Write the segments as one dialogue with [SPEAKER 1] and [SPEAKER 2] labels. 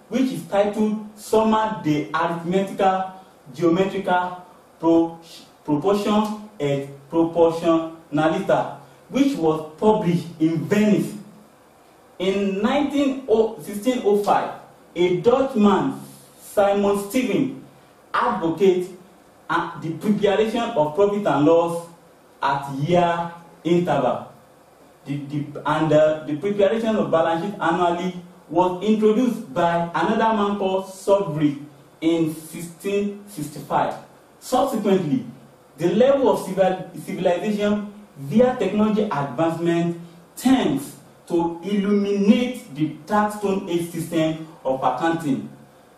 [SPEAKER 1] which is titled Summa de Arithmetica Geometrica Proportion et Proportionalita, which was published in Venice. In 1605, a Dutchman, Simon Stevens, advocated the preparation of profit and loss at year interval. The preparation of balance sheet annually was introduced by another man called Sudbury in 1665. Subsequently, the level of civilization via technology advancement tends to illuminate the dark stone age system of accounting.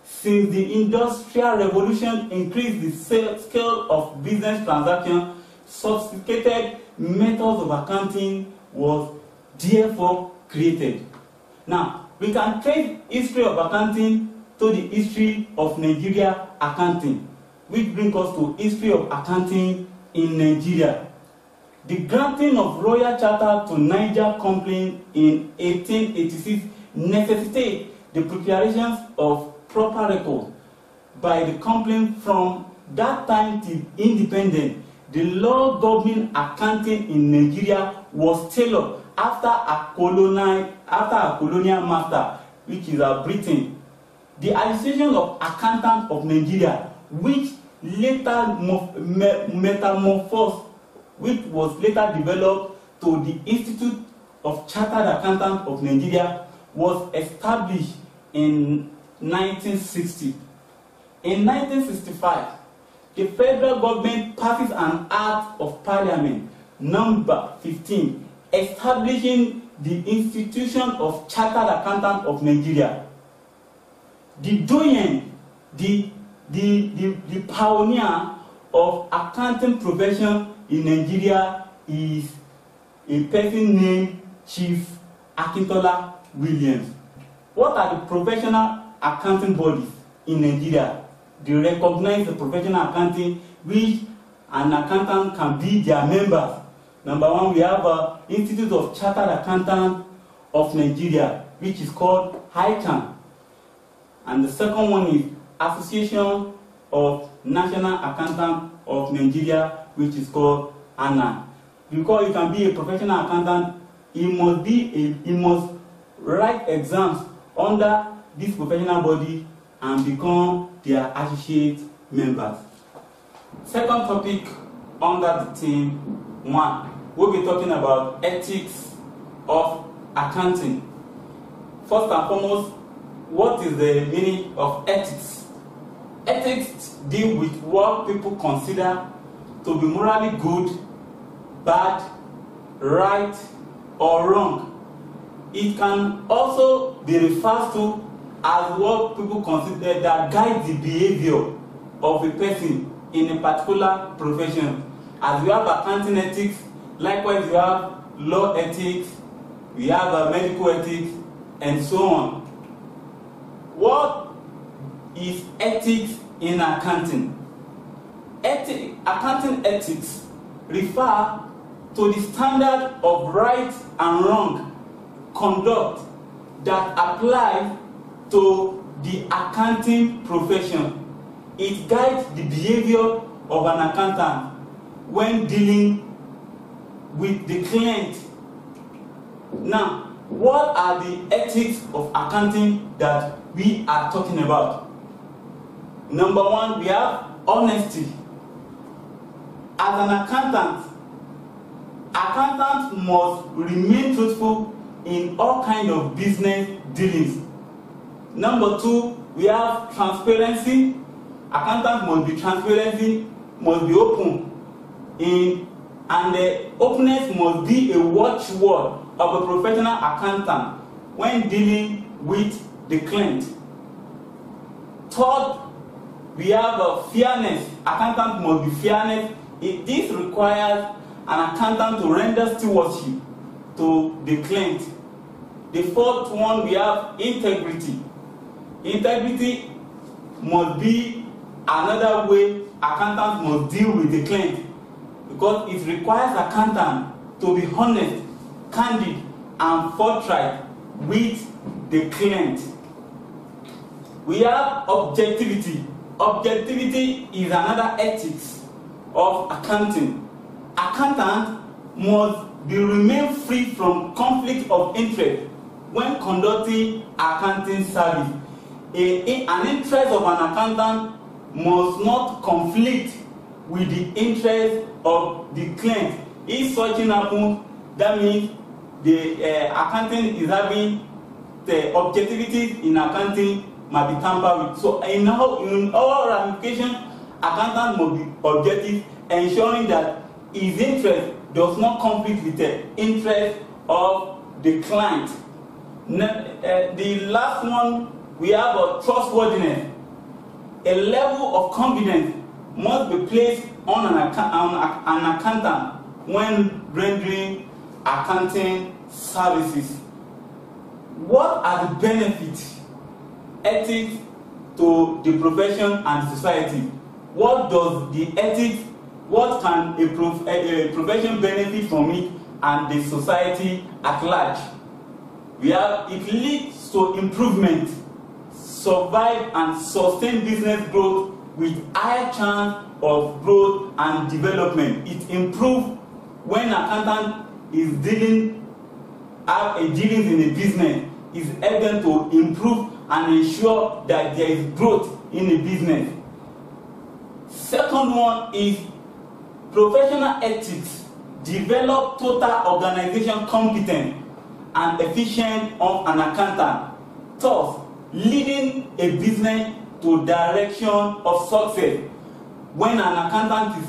[SPEAKER 1] Since the Industrial Revolution increased the scale of business transactions, sophisticated methods of accounting was therefore created. Now, we can trace history of accounting to the history of Nigeria accounting, which brings us to history of accounting in Nigeria. The granting of Royal Charter to Niger Company in 1886 necessitated the preparations of proper records by the company. From that time till independence, the law governing accounting in Nigeria was tailored after a colonial master, which is Britain. The Association of Accountants of Nigeria, which later metamorphosed, which was later developed to the Institute of Chartered Accountants of Nigeria, was established in 1960. In 1965, the federal government passes an Act of Parliament number 15, establishing the Institution of Chartered Accountants of Nigeria. The doyen, the pioneer of accounting profession in Nigeria is a person named Chief Akintola Williams. What are the professional accounting bodies in Nigeria? They recognize the professional accounting which an accountant can be their members. Number one, we have Institute of Chartered Accountants of Nigeria, which is called ICAN. And the second one is Association of National Accountants of Nigeria, which is called ANA. Because you can be a professional accountant, you must write exams under this professional body and become their associate members. Second topic under the theme 1, we'll be talking about ethics of accounting. First and foremost, what is the meaning of ethics? Ethics deal with what people consider to be morally good, bad, right, or wrong. It can also be referred to as what people consider that guides the behavior of a person in a particular profession. As we have accounting ethics, likewise we have law ethics, we have medical ethics, and so on. What is ethics in accounting? Accounting ethics refer to the standard of right and wrong conduct that applies to the accounting profession. It guides the behavior of an accountant when dealing with the client. Now, what are the ethics of accounting that we are talking about? Number one, we have honesty. As an accountant, accountants must remain truthful in all kinds of business dealings. Number two, we have transparency. Accountants must be transparency, must be open, and the openness must be a watchword of a professional accountant when dealing with the client. Third, we have fairness. Accountants must be fairness. This requires an accountant to render stewardship to the client. The fourth one, we have integrity. Integrity must be another way accountants must deal with the client, because it requires accountant to be honest, candid, and forthright with the client. We have objectivity. Objectivity is another ethics of accounting. Accountant must remain free from conflict of interest when conducting accounting service. An interest of an accountant must not conflict with the interest of the client. If such thing happens, that means the accounting is having the objectivity in accounting might be tampered with. So in all ramifications, accountant must be objective, ensuring that his interest does not conflict with the interest of the client. The last one, we have a trustworthiness. A level of confidence must be placed on an accountant when rendering accounting services. What are the benefits, ethics to the profession and society? What does the ethics, what can a profession benefit from it and the society at large? It leads to improvement, survive and sustain business growth with higher chance of growth and development. It improves when accountant is dealings in a business, is able to improve and ensure that there is growth in a business. Second one is professional ethics. Develop total organization competence and efficient of an accountant, thus leading a business to direction of success. When an accountant is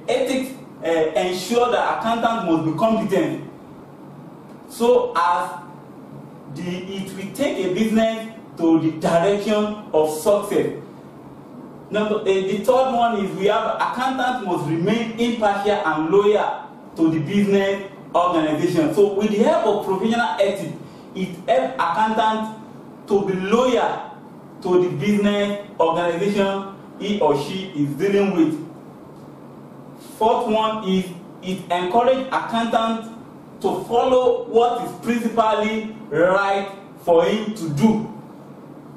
[SPEAKER 1] ethics ensure that accountant must be competent, so as it will take a business to the direction of success. The third one is we have accountant must remain impartial and loyal to the business organization. So with the help of professional ethics, it helps accountant to be loyal to the business organization he or she is dealing with. Fourth one is it encourages accountants to follow what is principally right for him to do.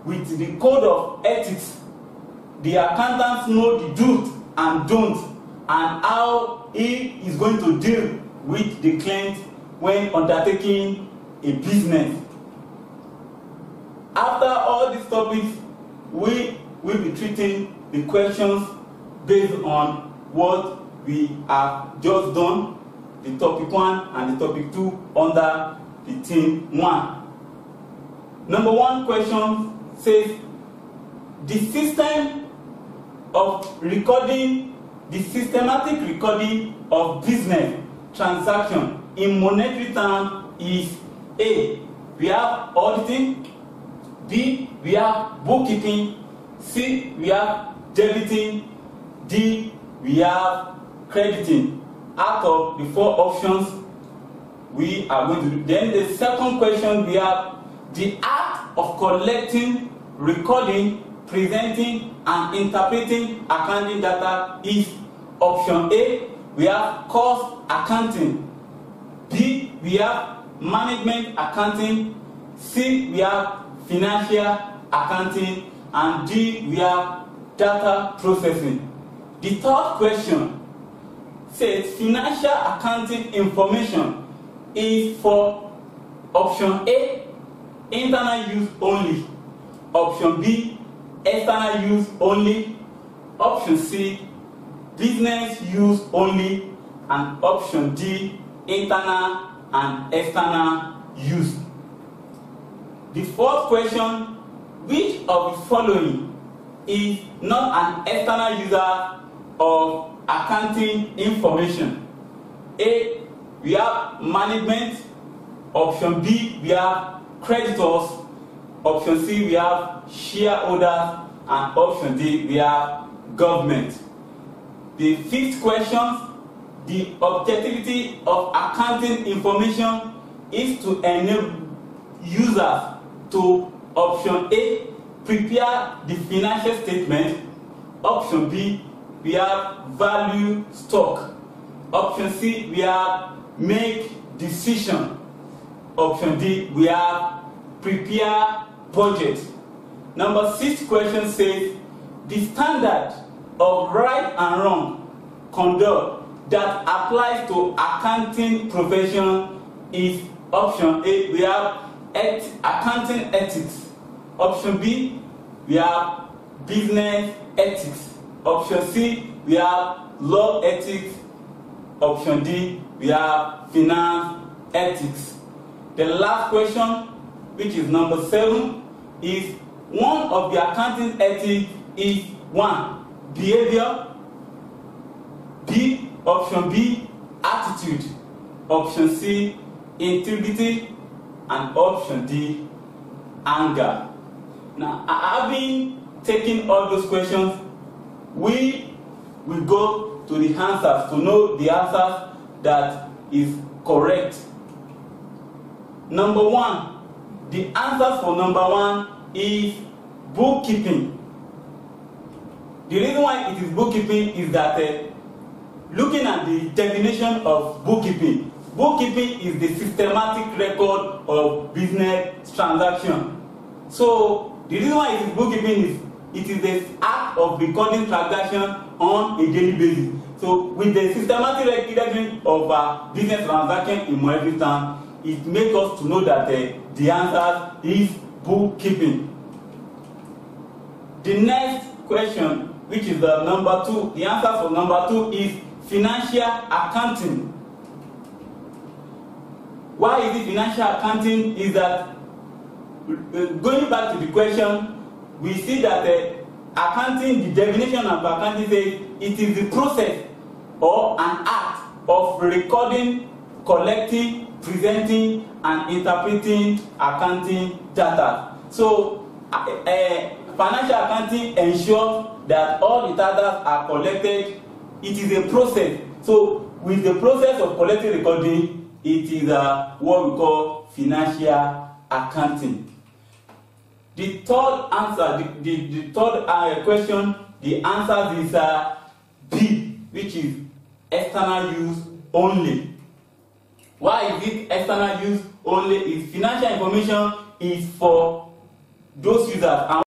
[SPEAKER 1] With the code of ethics, the accountants know the do's and don'ts and how he is going to deal with the client when undertaking a business. After all these topics, we will be treating the questions based on what we have just done, the topic 1 and the topic 2 under the theme 1. Number 1 question says, the system of recording, the systematic recording of business transaction in monetary terms is A, we have auditing, B, we have bookkeeping, C, we have debiting, D, we have crediting. Out of the 4 options we are going to do. Then the second question, we have the act of collecting, recording, presenting and interpreting accounting data is option A, we have cost accounting, B, we have management accounting, C, we have financial accounting, and D, we have data processing. The third question says financial accounting information is for option A, internal use only, option B, external use only, option C, business use only, and option D, internal and external use. The fourth question, which of the following is not an external user of accounting information? A, we have management, option B, we have creditors, option C, we have shareholders, and option D, we have government. The fifth question, the objectivity of accounting information is to enable users to option A, prepare the financial statement, option B, we have value stock, option C, we have make decision, option D, we have prepare budget, Number 6 question says, the standard of right and wrong conduct that applies to accounting profession is option A, we have accounting ethics. Option B, we have business ethics. Option C, we have law ethics. Option D, we have finance ethics. The last question, which is number 7, is one of the accounting ethics is 1. Behavior. B, option B, attitude. Option C, integrity. And option D, anger. Now, having taken all those questions, we will go to the answers to know the answers that is correct. Number 1, the answer for number 1 is bookkeeping. The reason why it is bookkeeping is that looking at the definition of bookkeeping, bookkeeping is the systematic record of business transaction. So the reason why it is bookkeeping is it is the act of recording transaction on a daily basis. So with the systematic recording of business transaction in monetary terms, it makes us to know that the answer is bookkeeping. The next question, which is the number 2, the answer for number 2 is financial accounting. Why is it financial accounting? Is that going back to the question, we see that accounting, the definition of accounting says it is the process or an act of recording, collecting, presenting, and interpreting accounting data. So, financial accounting ensures that all the data are collected. It is a process. So, with the process of collecting, recording, it is what we call financial accounting. The third answer, the third question, the answer is B, which is external use only. Why is it external use only? Is financial information is for those users, and